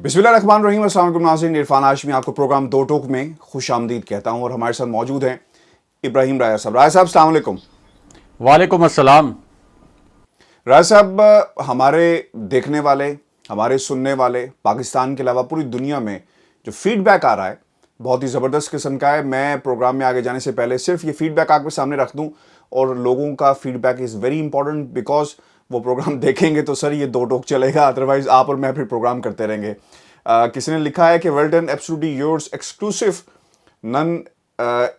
बिस्मिल्लाहिर्रहमानिर्रहीम। अस्सलाम वालेकुम नाज़रीन, इरफान हाशमी आपको प्रोग्राम दो टोक में खुश आमदीद कहता हूँ और हमारे साथ मौजूद हैं इब्राहिम राया साहब। राया साहब अस्सलाम वालेकुम। वालेकुम अस्सलाम। राया साहब, हमारे देखने वाले, हमारे सुनने वाले, पाकिस्तान के अलावा पूरी दुनिया में जो फीडबैक आ रहा है बहुत ही ज़बरदस्त किस्म का है। मैं प्रोग्राम में आगे जाने से पहले सिर्फ ये फीडबैक आपके सामने रख दूँ, और लोगों का feedback is very important because वो प्रोग्राम देखेंगे तो सर ये दो टोक चलेगा, अदरवाइज आप और मैं फिर प्रोग्राम करते रहेंगे। किसी ने लिखा है कि well done, absolutely yours, exclusive, none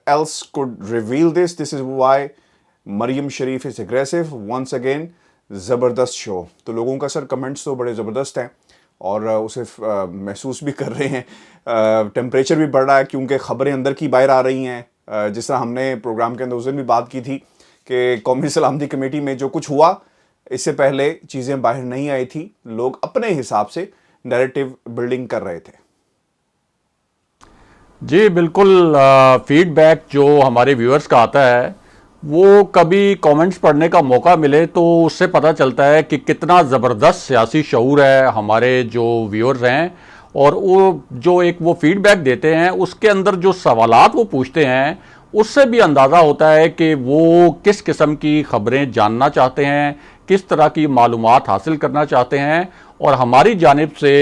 else could reveal this is why Maryam Sharif is aggressive once again, ज़बरदस्त शो। तो लोगों का सर कमेंट्स तो बड़े ज़बरदस्त हैं और उसे महसूस भी कर रहे हैं। टेम्परेचर भी बढ़ रहा है क्योंकि ख़बरें अंदर की बाहर आ रही हैं। जिस तरह हमने प्रोग्राम के अंदर उस दिन भी बात की थी कि कौमी सलामती कमेटी में जो कुछ हुआ इससे पहले चीज़ें बाहर नहीं आई थी, लोग अपने हिसाब से नैरेटिव बिल्डिंग कर रहे थे। जी बिल्कुल, फीडबैक जो हमारे व्यूअर्स का आता है वो कभी कमेंट्स पढ़ने का मौका मिले तो उससे पता चलता है कि कितना ज़बरदस्त सियासी शऊर है हमारे जो व्यूअर्स हैं, और वो जो एक वो फीडबैक देते हैं उसके अंदर जो सवालात वो पूछते हैं उससे भी अंदाज़ा होता है कि वो किस किस्म की ख़बरें जानना चाहते हैं, किस तरह की मालूमात हासिल करना चाहते हैं और हमारी जानिब से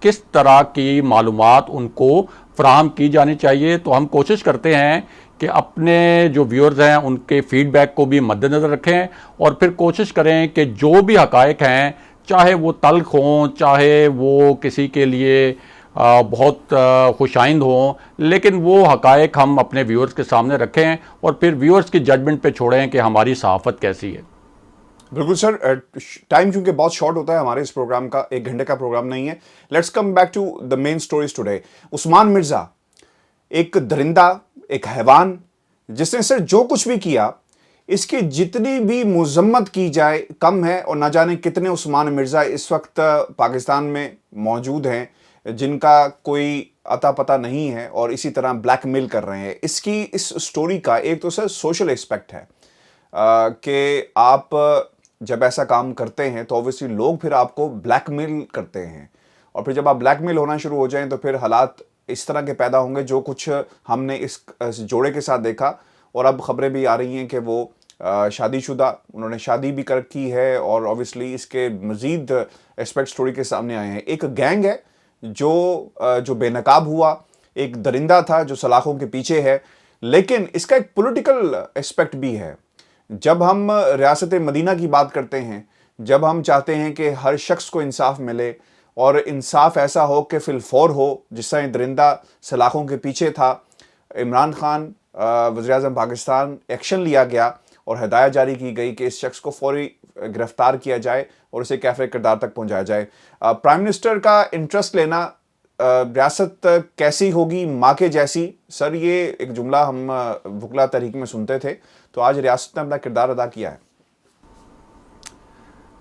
किस तरह की मालूमात उनको फ़राहम की जानी चाहिए। तो हम कोशिश करते हैं कि अपने जो व्यूअर्स हैं उनके फीडबैक को भी मद्देनज़र रखें और फिर कोशिश करें कि जो भी हक़ाइक़ हैं, चाहे वो तल्ख़ हों, चाहे वो किसी के लिए बहुत खुशाइंद हों, लेकिन वो हक़ाइक़ हम अपने व्यूअर्स के सामने रखें और फिर व्यूअर्स की जजमेंट पे छोड़ें कि हमारी सहाफ़त कैसी है। बिल्कुल सर, टाइम क्योंकि बहुत शॉर्ट होता है हमारे इस प्रोग्राम का, 1 घंटे का प्रोग्राम नहीं है। Let's come back to the main stories today. Usman Mirza एक दरिंदा, एक हैवान, जिसने सर जो कुछ भी किया इसकी जितनी भी मुज़म्मत की जाए कम है, और ना जाने कितने उस्मान मिर्ज़ा इस वक्त पाकिस्तान में मौजूद हैं जिनका कोई अता पता नहीं है और इसी तरह ब्लैकमेल कर रहे हैं। इसकी इस स्टोरी का एक तो सर सोशल एस्पेक्ट है कि आप जब ऐसा काम करते हैं तो ऑब्वियसली लोग फिर आपको ब्लैकमेल करते हैं, और फिर जब आप ब्लैकमेल होना शुरू हो जाएं तो फिर हालात इस तरह के पैदा होंगे जो कुछ हमने इस जोड़े के साथ देखा। और अब खबरें भी आ रही हैं कि वो शादीशुदा, उन्होंने शादी भी कर की है, और ऑब्वियसली इसके मज़ीद एस्पेक्ट स्टोरी के सामने आए हैं। एक गैंग है जो बेनकाब हुआ, एक दरिंदा था जो सलाखों के पीछे है, लेकिन इसका एक पॉलिटिकल एस्पेक्ट भी है। जब हम रियासत मदीना की बात करते हैं, जब हम चाहते हैं कि हर शख्स को इंसाफ मिले और इंसाफ ऐसा हो कि फिलफौर हो, जिस तरह दरिंदा सलाखों के पीछे था, इमरान खान वज़ीर-ए-आज़म पाकिस्तान, एक्शन लिया गया और हदायत जारी की गई कि इस शख्स को फौरी गिरफ्तार किया जाए और उसे कैफ़े किरदार तक पहुंचाया जाए। प्राइम मिनिस्टर का इंटरेस्ट लेना, रियासत कैसी होगी माँ के जैसी, सर ये एक जुमला हम वकला तहरीक में सुनते थे, तो आज रियासत ने अपना किरदार अदा किया है।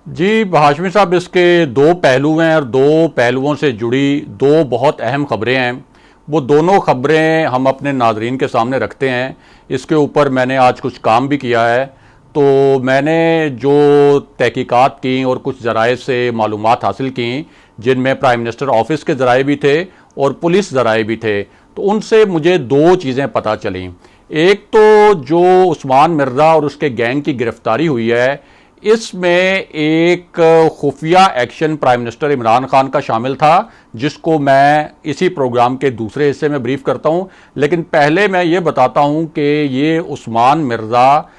जी हाशमी साहब, इसके दो पहलू हैं और दो पहलुओं से जुड़ी दो बहुत अहम खबरें हैं। वो दोनों खबरें हम अपने नाजरीन के सामने रखते हैं। इसके ऊपर मैंने आज कुछ काम भी किया है। तो मैंने जो तहकीकात की और कुछ ज़राए से मालूमात हासिल की, जिनमें प्राइम मिनिस्टर ऑफिस के ज़राए भी थे और पुलिस ज़राए भी थे, तो उनसे मुझे दो चीज़ें पता चलीं। एक तो जो उस्मान मिर्ज़ा और उसके गैंग की गिरफ्तारी हुई है, इसमें एक खुफिया action prime minister Imran Khan का शामिल था, जिसको मैं इसी प्रोग्राम के दूसरे हिस्से में ब्रीफ करता हूं। लेकिन पहले मैं ये बताता हूं कि ये उस्मान मिर्ज़ा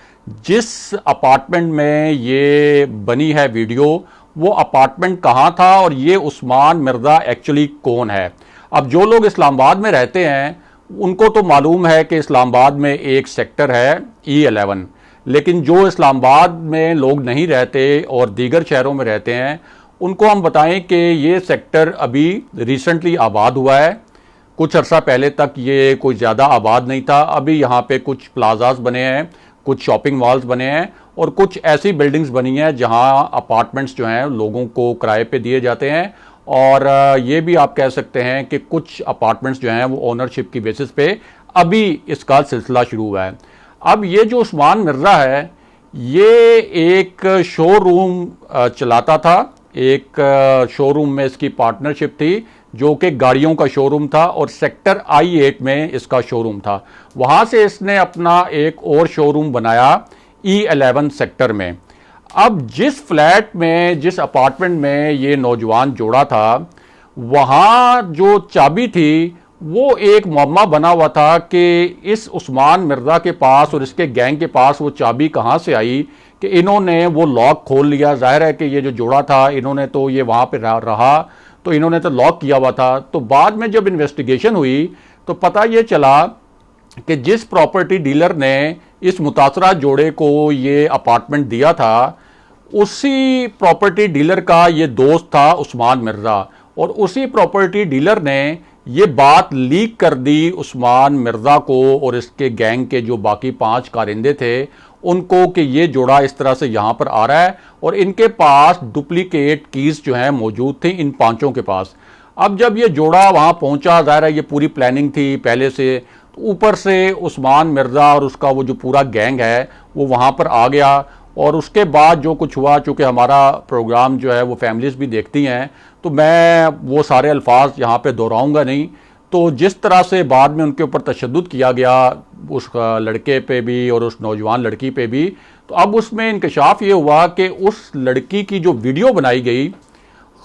जिस अपार्टमेंट में ये बनी है वीडियो, वो अपार्टमेंट कहाँ था और ये उस्मान मिर्ज़ा एक्चुअली कौन है। अब जो लोग इस्लामाबाद में रहते हैं उनको तो मालूम है कि इस्लामाबाद में एक सेक्टर है E11, लेकिन जो इस्लामाबाद में लोग नहीं रहते और दीगर शहरों में रहते हैं उनको हम बताएं कि ये सेक्टर अभी रिसेंटली आबाद हुआ है। कुछ अर्सा पहले तक ये कोई ज़्यादा आबाद नहीं था। अभी यहाँ पे कुछ प्लाजाज बने हैं, कुछ शॉपिंग मॉल्स बने हैं और कुछ ऐसी बिल्डिंग्स बनी हैं जहाँ अपार्टमेंट्स जो हैं लोगों को किराए पे दिए जाते हैं। और ये भी आप कह सकते हैं कि कुछ अपार्टमेंट्स जो हैं वो ओनरशिप की बेसिस पे अभी इसका सिलसिला शुरू हुआ है। अब ये जो उस्मान मिर्ज़ा है, ये एक शोरूम चलाता था, एक शोरूम में इसकी पार्टनरशिप थी जो कि गाड़ियों का शोरूम था, और सेक्टर I8 में इसका शोरूम था। वहाँ से इसने अपना एक और शोरूम बनाया E11 सेक्टर में। अब जिस फ्लैट में, जिस अपार्टमेंट में ये नौजवान जोड़ा था, वहाँ जो चाबी थी वो एक मुअम्मा बना हुआ था कि इस उस्मान मिर्ज़ा के पास और इसके गैंग के पास वो चाबी कहाँ से आई कि इन्होंने वो लॉक खोल लिया। जाहिर है कि ये जो जोड़ा था, इन्होंने तो ये वहाँ पे रहा तो इन्होंने तो लॉक किया हुआ था। तो बाद में जब इन्वेस्टिगेशन हुई तो पता ये चला कि जिस प्रॉपर्टी डीलर ने इस मुतासरा जोड़े को ये अपार्टमेंट दिया था, उसी प्रॉपर्टी डीलर का ये दोस्त था उस्मान मिर्ज़ा, और उसी प्रॉपर्टी डीलर ने ये बात लीक कर दी उस्मान मिर्ज़ा को और इसके गैंग के जो बाकी 5 कारिंदे थे उनको कि ये जोड़ा इस तरह से यहाँ पर आ रहा है, और इनके पास डुप्लीकेट कीज़ जो हैं मौजूद थी इन 5 के पास। अब जब ये जोड़ा वहाँ पहुँचा, ज़ाहिर है ये पूरी प्लानिंग थी पहले से, तो ऊपर से उस्मान मिर्ज़ा और उसका वो जो पूरा गैंग है वो वहाँ पर आ गया। और उसके बाद जो कुछ हुआ, चूँकि हमारा प्रोग्राम जो है वो फैमिलीज़ भी देखती हैं, तो मैं वो सारे अल्फाज यहाँ पे दोहराऊंगा नहीं। तो जिस तरह से बाद में उनके ऊपर तशद्दुद किया गया, उस लड़के पे भी और उस नौजवान लड़की पे भी, तो अब उसमें इंकशाफ ये हुआ कि उस लड़की की जो वीडियो बनाई गई,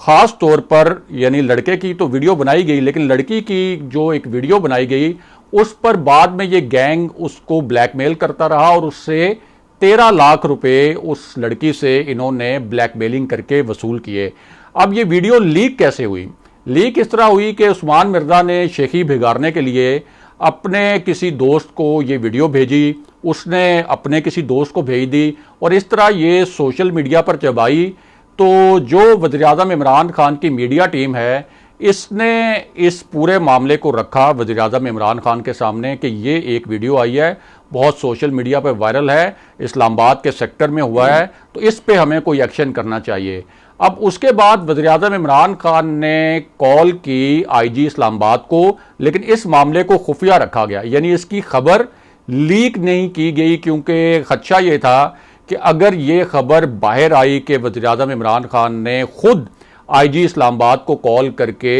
ख़ास तौर पर, यानी लड़के की तो वीडियो बनाई गई, लेकिन लड़की की जो एक वीडियो बनाई गई उस पर बाद में ये गैंग उसको ब्लैकमेल करता रहा और उससे 13 लाख रुपए उस लड़की से इन्होंने ब्लैकमेलिंग करके वसूल किए। अब ये वीडियो लीक कैसे हुई? लीक इस तरह हुई कि उस्मान मिर्ज़ा ने शेखी भिगाड़ने के लिए अपने किसी दोस्त को ये वीडियो भेजी, उसने अपने किसी दोस्त को भेज दी, और इस तरह ये सोशल मीडिया पर जब आई तो जो वज़ीर-ए-आज़म इमरान खान की मीडिया टीम है, इसने इस पूरे मामले को रखा वज़ीर-ए-आज़म इमरान खान के सामने कि ये एक वीडियो आई है, बहुत सोशल मीडिया पर वायरल है, इस्लामाबाद के सेक्टर में हुआ है, तो इस पे हमें कोई एक्शन करना चाहिए। अब उसके बाद वज़ीर-ए-आज़म इमरान खान ने कॉल की IG इस्लामाबाद को, लेकिन इस मामले को खुफिया रखा गया, यानी इसकी खबर लीक नहीं की गई, क्योंकि खदशा ये था कि अगर ये खबर बाहर आई कि वज़ीर-ए-आज़म इमरान खान ने खुद IG इस्लामाबाद को कॉल करके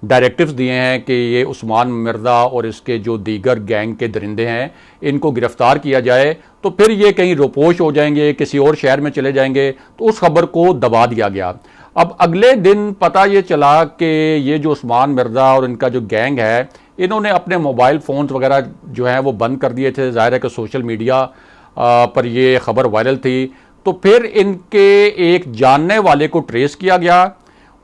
डायरेक्टिव्स दिए हैं कि ये उस्मान मिर्ज़ा और इसके जो दीगर गैंग के दरिंदे हैं इनको गिरफ्तार किया जाए, तो फिर ये कहीं रोपोश हो जाएंगे, किसी और शहर में चले जाएंगे, तो उस खबर को दबा दिया गया। अब अगले दिन पता ये चला कि ये जो उस्मान मिर्ज़ा और इनका जो गैंग है, इन्होंने अपने मोबाइल फ़ोन्स वगैरह जो हैं वो बंद कर दिए थे। ज़ाहिर है कि सोशल मीडिया पर ये खबर वायरल थी, तो फिर इनके एक जानने वाले को ट्रेस किया गया,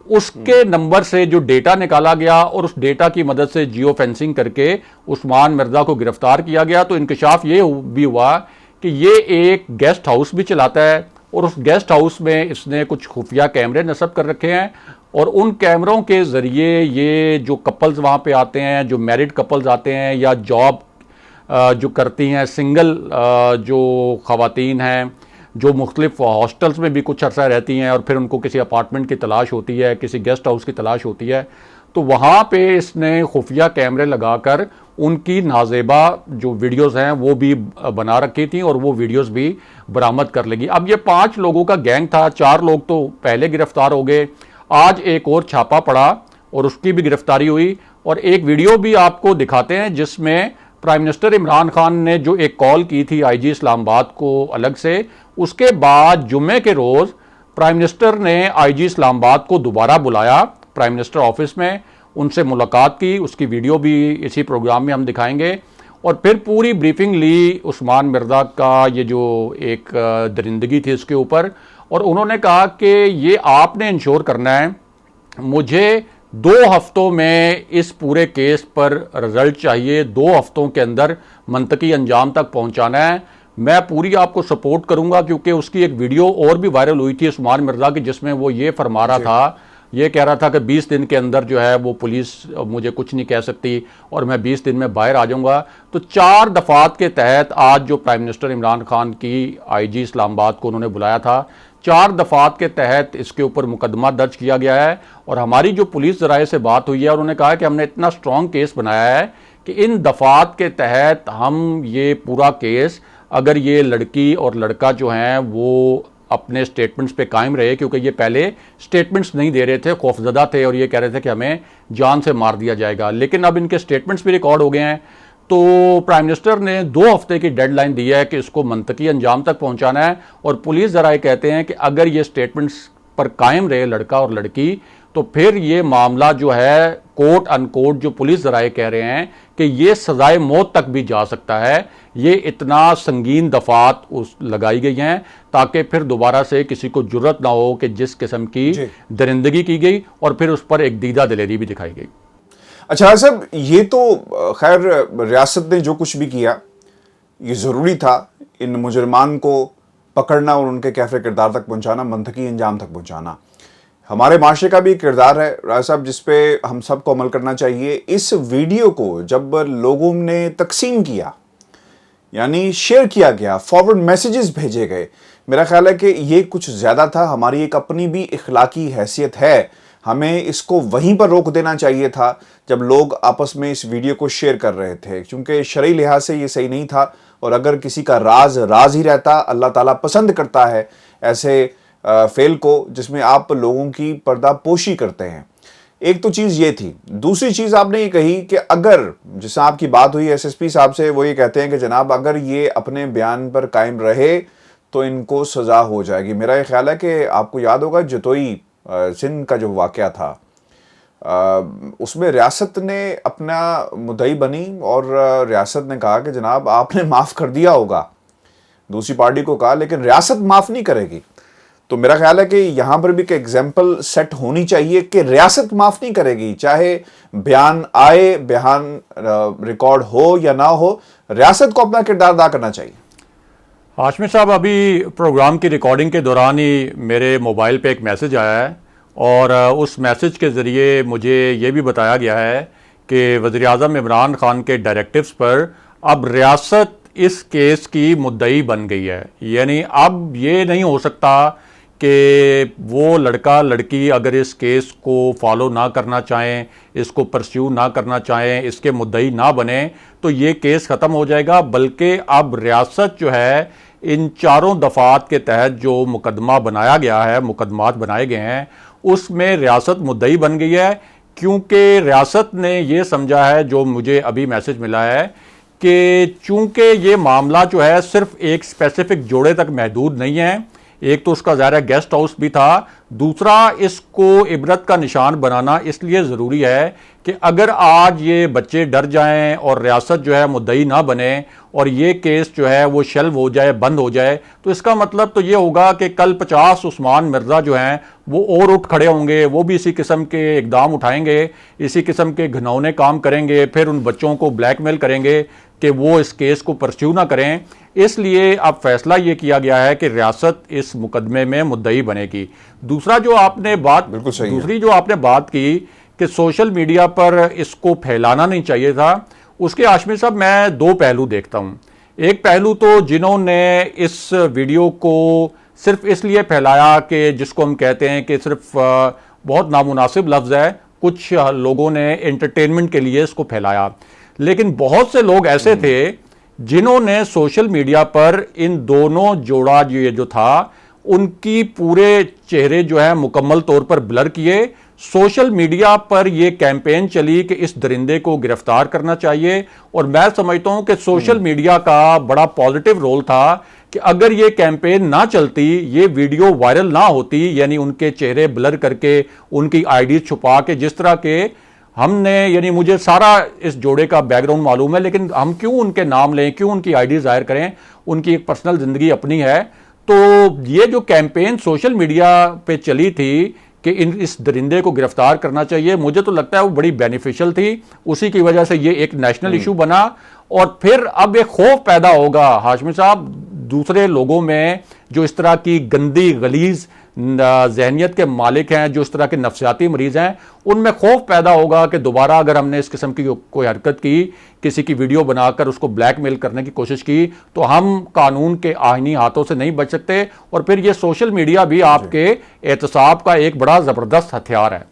उसके नंबर से जो डेटा निकाला गया और उस डेटा की मदद से जियो फेंसिंग करके उस्मान मिर्ज़ा को गिरफ्तार किया गया। तो इंकशाफ ये भी हुआ कि ये एक गेस्ट हाउस भी चलाता है और उस गेस्ट हाउस में इसने कुछ खुफिया कैमरे नस्ब कर रखे हैं, और उन कैमरों के ज़रिए ये जो कपल्स वहाँ पे आते हैं, जो मैरिड कपल्स आते हैं या जॉब जो करती हैं, सिंगल जो ख़वातीन हैं जो मुख्तलिफ हॉस्टल्स में भी कुछ अर्सा रहती हैं और फिर उनको किसी अपार्टमेंट की तलाश होती है, किसी गेस्ट हाउस की तलाश होती है, तो वहाँ पे इसने खुफिया कैमरे लगाकर उनकी नाजेबा जो वीडियोस हैं वो भी बना रखी थी और वो वीडियोस भी बरामद कर लेगी। अब ये 5 लोगों का गैंग था, 4 लोग तो पहले गिरफ्तार हो गए, आज एक और छापा पड़ा और उसकी भी गिरफ्तारी हुई। और एक वीडियो भी आपको दिखाते हैं जिसमें प्राइम मिनिस्टर इमरान खान ने जो एक कॉल की थी IG इस्लामाबाद को अलग से, उसके बाद जुम्मे के रोज़ प्राइम मिनिस्टर ने IG इस्लामाबाद को दोबारा बुलाया प्राइम मिनिस्टर ऑफिस में, उनसे मुलाकात की, उसकी वीडियो भी इसी प्रोग्राम में हम दिखाएंगे, और फिर पूरी ब्रीफिंग ली उस्मान मिर्ज़ा का ये जो एक दरिंदगी थी उसके ऊपर। और उन्होंने कहा कि ये आपने इंश्योर करना है, मुझे 2 हफ्तों में इस पूरे केस पर रिजल्ट चाहिए, 2 हफ्तों के अंदर मंतकी अंजाम तक पहुंचाना है, मैं पूरी आपको सपोर्ट करूंगा। क्योंकि उसकी एक वीडियो और भी वायरल हुई थी उस्मान मिर्ज़ा की, जिसमें वो ये फरमा रहा था, ये कह रहा था कि 20 दिन के अंदर जो है वो पुलिस मुझे कुछ नहीं कह सकती और मैं 20 दिन में बाहर आ जाऊंगा। तो 4 दफात के तहत आज जो प्राइम मिनिस्टर इमरान खान की IG इस्लामाबाद को उन्होंने बुलाया था, 4 दफात के तहत इसके ऊपर मुकदमा दर्ज किया गया है। और हमारी जो पुलिस ज़राए से बात हुई है, और उन्होंने कहा कि हमने इतना स्ट्रॉन्ग केस बनाया है कि इन दफात के तहत हम ये पूरा केस, अगर ये लड़की और लड़का जो हैं वो अपने स्टेटमेंट्स पे कायम रहे, क्योंकि ये पहले स्टेटमेंट्स नहीं दे रहे थे, खौफजदा थे और ये कह रहे थे कि हमें जान से मार दिया जाएगा। लेकिन अब इनके स्टेटमेंट्स भी रिकॉर्ड हो गए हैं। तो प्राइम मिनिस्टर ने 2 हफ्ते की डेडलाइन दी है कि इसको मंतकी अंजाम तक पहुंचाना है। और पुलिस जराए कहते हैं कि अगर ये स्टेटमेंट्स पर कायम रहे लड़का और लड़की, तो फिर ये मामला जो है कोर्ट अनकोर्ट, जो पुलिस जराए कह रहे हैं कि ये सजाए मौत तक भी जा सकता है। ये इतना संगीन दफात उस लगाई गई हैं ताकि फिर दोबारा से किसी को जुर्रत ना हो कि जिस किस्म की दरिंदगी की गई और फिर उस पर एक दीदा दिलेरी भी दिखाई गई। अच्छा साहब, ये तो खैर रियासत ने जो कुछ भी किया ये ज़रूरी था, इन मुजरमान को पकड़ना और उनके कैफे किरदार तक पहुंचाना, मंतकी अंजाम तक पहुंचाना हमारे माशरे का भी किरदार है राय साहब, जिसपे हम सबको अमल करना चाहिए। इस वीडियो को जब लोगों ने तकसीम किया, यानी शेयर किया गया, फॉरवर्ड मैसेजेस भेजे गए, मेरा ख्याल है कि ये कुछ ज़्यादा था। हमारी एक अपनी भी इखलाकी हैसियत है, हमें इसको वहीं पर रोक देना चाहिए था जब लोग आपस में इस वीडियो को शेयर कर रहे थे, क्योंकि शरई लिहाज से ये सही नहीं था। और अगर किसी का राज राज ही रहता, अल्लाह ताला पसंद करता है ऐसे फेल को जिसमें आप लोगों की पर्दापोशी करते हैं। एक तो चीज़ ये थी। दूसरी चीज़ आपने ये कही कि अगर, जिससे आपकी बात हुई एसएसपी साहब से, वो ये कहते हैं कि जनाब अगर ये अपने बयान पर कायम रहे तो इनको सज़ा हो जाएगी। मेरा ये ख्याल है कि आपको याद होगा जतोई सिंध का जो वाक़या था, उसमें रियासत ने अपना मुद्दई बनी और रियासत ने कहा कि जनाब आपने माफ़ कर दिया होगा, दूसरी पार्टी को कहा, लेकिन रियासत माफ़ नहीं करेगी। तो मेरा ख्याल है कि यहाँ पर भी एक एग्जाम्पल सेट होनी चाहिए कि रियासत माफ़ नहीं करेगी, चाहे बयान आए, बयान रिकॉर्ड हो या ना हो, रियासत को अपना किरदार अदा करना चाहिए। हाशमी साहब, अभी प्रोग्राम की रिकॉर्डिंग के दौरान ही मेरे मोबाइल पे एक मैसेज आया है और उस मैसेज के ज़रिए मुझे ये भी बताया गया है कि वज़ीर-ए-आज़म इमरान खान के डायरेक्टिव्स पर अब रियासत इस केस की मुद्दई बन गई है। यानी अब ये नहीं हो सकता कि वो लड़का लड़की अगर इस केस को फॉलो ना करना चाहें, इसको परस्यू ना करना चाहें, इसके मुद्दई ना बने तो ये केस ख़त्म हो जाएगा। बल्कि अब रियासत जो है इन 4 दफ़ात के तहत जो मुकदमा बनाया गया है, मुकदमात बनाए गए हैं, उसमें रियासत मुद्दई बन गई है। क्योंकि रियासत ने ये समझा है, जो मुझे अभी मैसेज मिला है, कि चूंकि ये मामला जो है सिर्फ एक स्पेसिफिक जोड़े तक महदूद नहीं है, एक तो उसका ज़ाहिर गेस्ट हाउस भी था, दूसरा इसको इबरत का निशान बनाना इसलिए ज़रूरी है कि अगर आज ये बच्चे डर जाएं और रियासत जो है मुद्दई ना बने और ये केस जो है वो शेल्व हो जाए, बंद हो जाए, तो इसका मतलब तो ये होगा कि कल 50 उस्मान मिर्ज़ा जो हैं वो और उठ खड़े होंगे, वो भी इसी किस्म के इकदाम उठाएंगे, इसी किस्म के घिनौने काम करेंगे, फिर उन बच्चों को ब्लैकमेल करेंगे कि वो इस केस को परस्यू ना करें। इसलिए अब फैसला ये किया गया है कि रियासत इस मुकदमे में मुद्दई बनेगी। दूसरा जो आपने बात दूसरी जो आपने बात की कि सोशल मीडिया पर इसको फैलाना नहीं चाहिए था, उसके हाशमी साहब मैं 2 पहलू देखता हूँ। एक पहलू तो जिन्होंने इस वीडियो को सिर्फ इसलिए फैलाया कि जिसको हम कहते हैं कि सिर्फ बहुत नामुनासिब लफ्ज़ है, कुछ लोगों ने एंटरटेनमेंट के लिए इसको फैलाया, लेकिन बहुत से लोग ऐसे थे जिन्होंने सोशल मीडिया पर इन दोनों जोड़ा जो था उनकी पूरे चेहरे जो है मुकम्मल तौर पर ब्लर किए। सोशल मीडिया पर यह कैंपेन चली कि इस दरिंदे को गिरफ्तार करना चाहिए, और मैं समझता हूं कि सोशल मीडिया का बड़ा पॉजिटिव रोल था कि अगर ये कैंपेन ना चलती, ये वीडियो वायरल ना होती, यानी उनके चेहरे ब्लर करके, उनकी आईडी छुपा के, जिस तरह के हमने, यानी मुझे सारा इस जोड़े का बैकग्राउंड मालूम है, लेकिन हम क्यों उनके नाम लें, क्यों उनकी आईडी जाहिर करें, उनकी एक पर्सनल जिंदगी अपनी है। तो ये जो कैंपेन सोशल मीडिया पे चली थी कि इस दरिंदे को गिरफ्तार करना चाहिए, मुझे तो लगता है वो बड़ी बेनिफिशियल थी। उसी की वजह से ये एक नेशनल इशू बना, और फिर अब एक खौफ पैदा होगा हाशमी साहब दूसरे लोगों में जो इस तरह की गंदी गलीज जहनियत के मालिक हैं, जो इस तरह के नफ्सियाती मरीज हैं, उनमें खौफ पैदा होगा कि दोबारा अगर हमने इस किस्म की कोई हरकत की, किसी की वीडियो बनाकर उसको ब्लैकमेल करने की कोशिश की, तो हम कानून के आईनी हाथों से नहीं बच सकते। और फिर ये सोशल मीडिया भी आपके एहतसाब का एक बड़ा ज़बरदस्त हथियार है।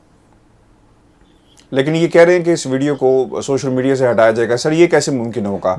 लेकिन ये कह रहे हैं कि इस वीडियो को सोशल मीडिया से हटाया जाएगा। सर ये कैसे मुमकिन होगा?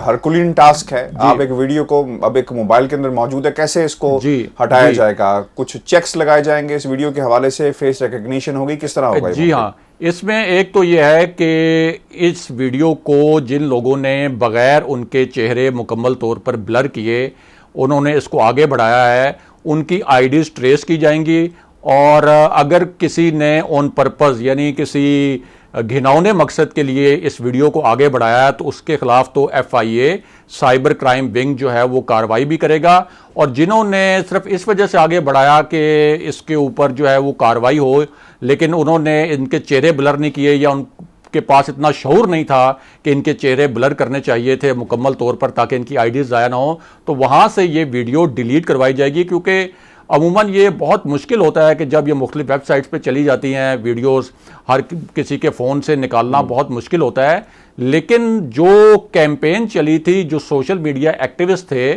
हरकुलिन टास्क है, आप एक वीडियो को अब एक मोबाइल के अंदर मौजूद है, कैसे इसको हटाया जाएगा? कुछ चेक्स लगाए जाएंगे इस वीडियो के हवाले से, फेस रिकग्निशन होगी, किस तरह होगा? जी हाँ, इसमें एक तो ये है कि इस वीडियो को जिन लोगों ने बगैर उनके चेहरे मुकम्मल तौर पर ब्लर किए उन्होंने इसको आगे बढ़ाया है, उनकी आईडीज ट्रेस की जाएंगी, और अगर किसी ने ऑन पर्पस यानी किसी घिनौने मकसद के लिए इस वीडियो को आगे बढ़ाया है तो उसके खिलाफ तो FIA साइबर क्राइम विंग जो है वो कार्रवाई भी करेगा। और जिन्होंने सिर्फ इस वजह से आगे बढ़ाया कि इसके ऊपर जो है वो कार्रवाई हो, लेकिन उन्होंने इनके चेहरे ब्लर नहीं किए या उनके पास इतना शऊर नहीं था कि इनके चेहरे ब्लर करने चाहिए थे मुकम्मल तौर पर ताकि इनकी आईडीज ज़ाया ना हो, तो वहाँ से ये वीडियो डिलीट करवाई जाएगी। क्योंकि अमूमन ये बहुत मुश्किल होता है कि जब ये मुख्तलिफ वेबसाइट्स पे चली जाती हैं वीडियोस, हर किसी के फ़ोन से निकालना बहुत मुश्किल होता है। लेकिन जो कैंपेन चली थी, जो सोशल मीडिया एक्टिविस्ट थे,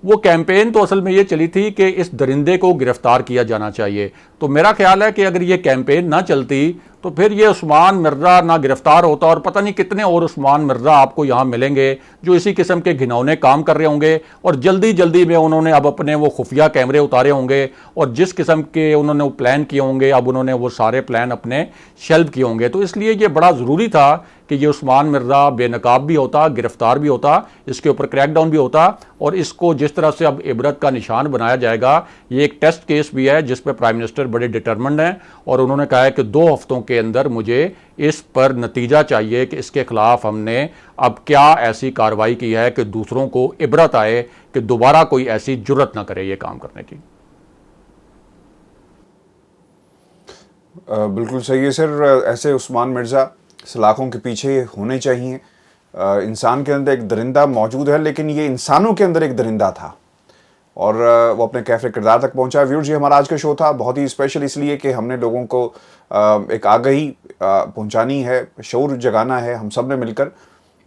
वो कैंपेन तो असल में ये चली थी कि इस दरिंदे को गिरफ्तार किया जाना चाहिए। तो मेरा ख्याल है कि अगर ये कैंपेन ना चलती तो फिर ये उस्मान मिर्ज़ा ना गिरफ्तार होता, और पता नहीं कितने और उस्मान मिर्ज़ा आपको यहाँ मिलेंगे जो इसी किस्म के घिनौने काम कर रहे होंगे, और जल्दी जल्दी में उन्होंने अब अपने वो खुफिया कैमरे उतारे होंगे और जिस किस्म के उन्होंने वो प्लान किए होंगे अब उन्होंने वो सारे प्लान अपने शेल्व किए होंगे। तो इसलिए ये बड़ा ज़रूरी था कि ये उस्मान मिर्ज़ा बेनकाब भी होता, गिरफ्तार भी होता, इसके ऊपर क्रैकडाउन भी होता, और इसको जिस तरह से अब इबरत का निशान बनाया जाएगा, ये एक टेस्ट केस भी है जिस पर प्राइम मिनिस्टर बड़े डिटरमिन्ड हैं और उन्होंने कहा है कि 2 हफ्तों के अंदर मुझे इस पर नतीजा चाहिए कि इसके खिलाफ हमने अब क्या ऐसी कार्रवाई की है कि दूसरों को इबरत आए कि दोबारा कोई ऐसी जुर्रत ना करे ये काम करने की। बिल्कुल सही है सर। ऐसे उस्मान मिर्ज़ा सलाखों के पीछे होने चाहिए। इंसान के अंदर एक दरिंदा मौजूद है, लेकिन ये इंसानों के अंदर एक दरिंदा था और वो अपने कैफे किरदार तक पहुंचा। व्यूअर्स, ये हमारा आज का शो था, बहुत ही स्पेशल इसलिए कि हमने लोगों को एक आगाही पहुंचानी है, शऊर जगाना है हम सब ने मिलकर,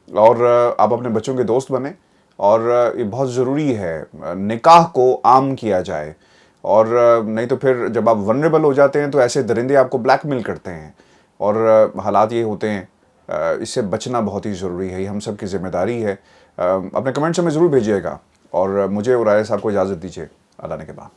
और आप अपने बच्चों के दोस्त बने। और ये बहुत ज़रूरी है निकाह को आम किया जाए, और नहीं तो फिर जब आप वनरेबल हो जाते हैं तो ऐसे दरिंदे आपको ब्लैकमेल करते हैं और हालात ये होते हैं। इससे बचना बहुत ही ज़रूरी है, ये हम सब की जिम्मेदारी है। अपने कमेंट्स हमें ज़रूर भेजिएगा और मुझे और आया साहब को इजाज़त दीजिए। अल्लाह ने के बाद।